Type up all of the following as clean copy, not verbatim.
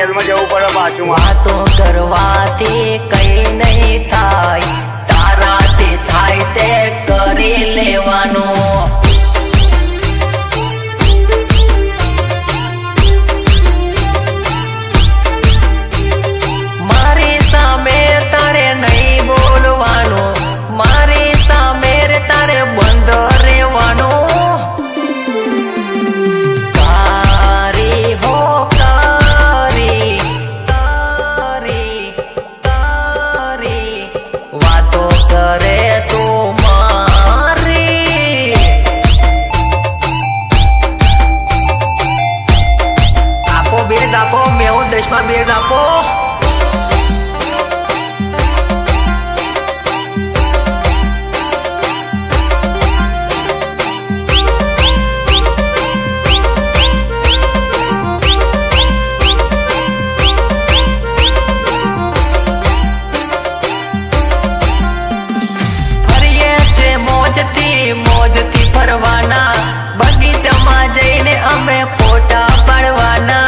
જેલમાં જવું પડે બાજુમાં. વાતો કરવાથી કઈ નહીં થાય, તારાથી થાય તે કરી લેવાનું. મારી સામે તારે નહીં બોલવાનું, મારી સામે તારે બંધ રહેવાનું. દેશમાં બેગ આપો. ફરીએ છે મોજથી ફરવાના, બગીચામાં જઈને અમે ફોટા પાડવાના.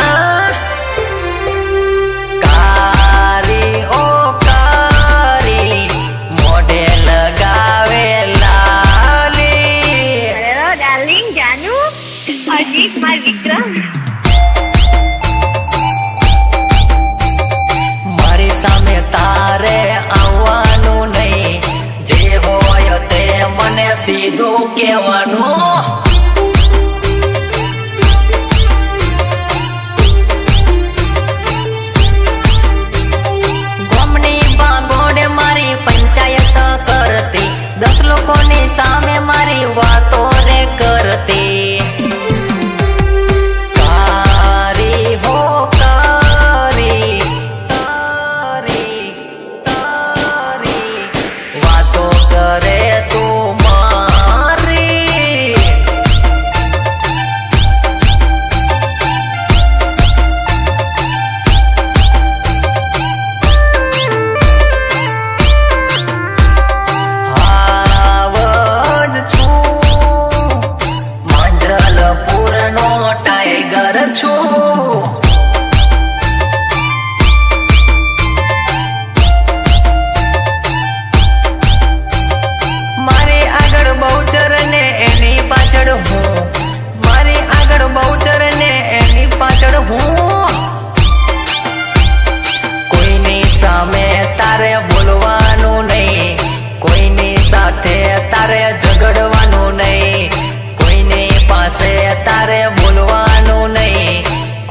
મારી સામે તારે આવવાનું નહીં, જે હોય તે મને સીધું કહેવાનું. ગામની બાગોડે મારી પંચાયત કરતી, 10 લોકોની સામે મારી વાતો રે કરતી. મારી આગળ બહુચર ને એની પાછળ હું. કોઈની સામે તારે બોલવાનું નહીં, કોઈની સાથે તારે ઝઘડવાનું નહીં, કોઈની પાસે તારે બોલવાનું નહીં,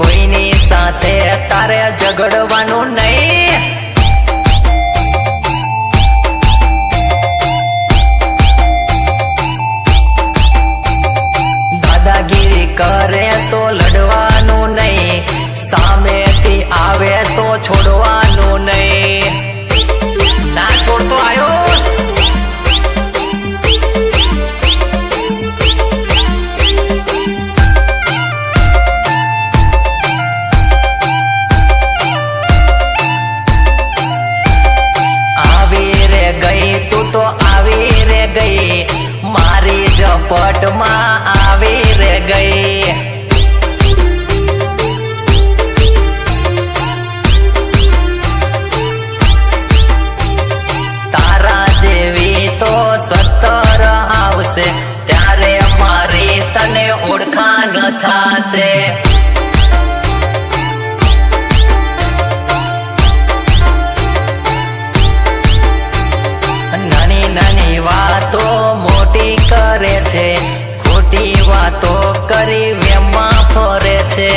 કોઈની સાથે તારે ઝઘડવાનું નહીં. દાદાગીરી કરે તો લડવાનું નહીં, સામેથી આવે તો છોડવાનું નહીં. ના છોડતો આયોસ. આવી રે ગઈ તું તો આવી રે ગઈ, મારી ઝપટમાં આવી રે ગઈ. તારા જેવી તો 17 આવશે, ત્યારે મારી તને ઓળખાણ થાશે. નાની નાની વાતો મોટી કરે છે, ખોટી વાતો કરી વેમાં ફરે છે.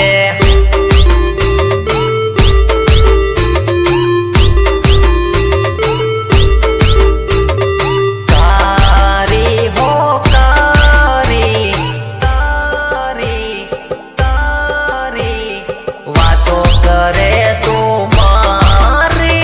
વાતો કરે તું મારી.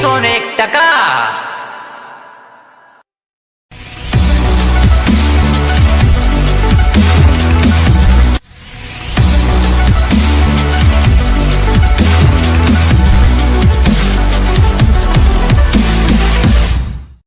101%.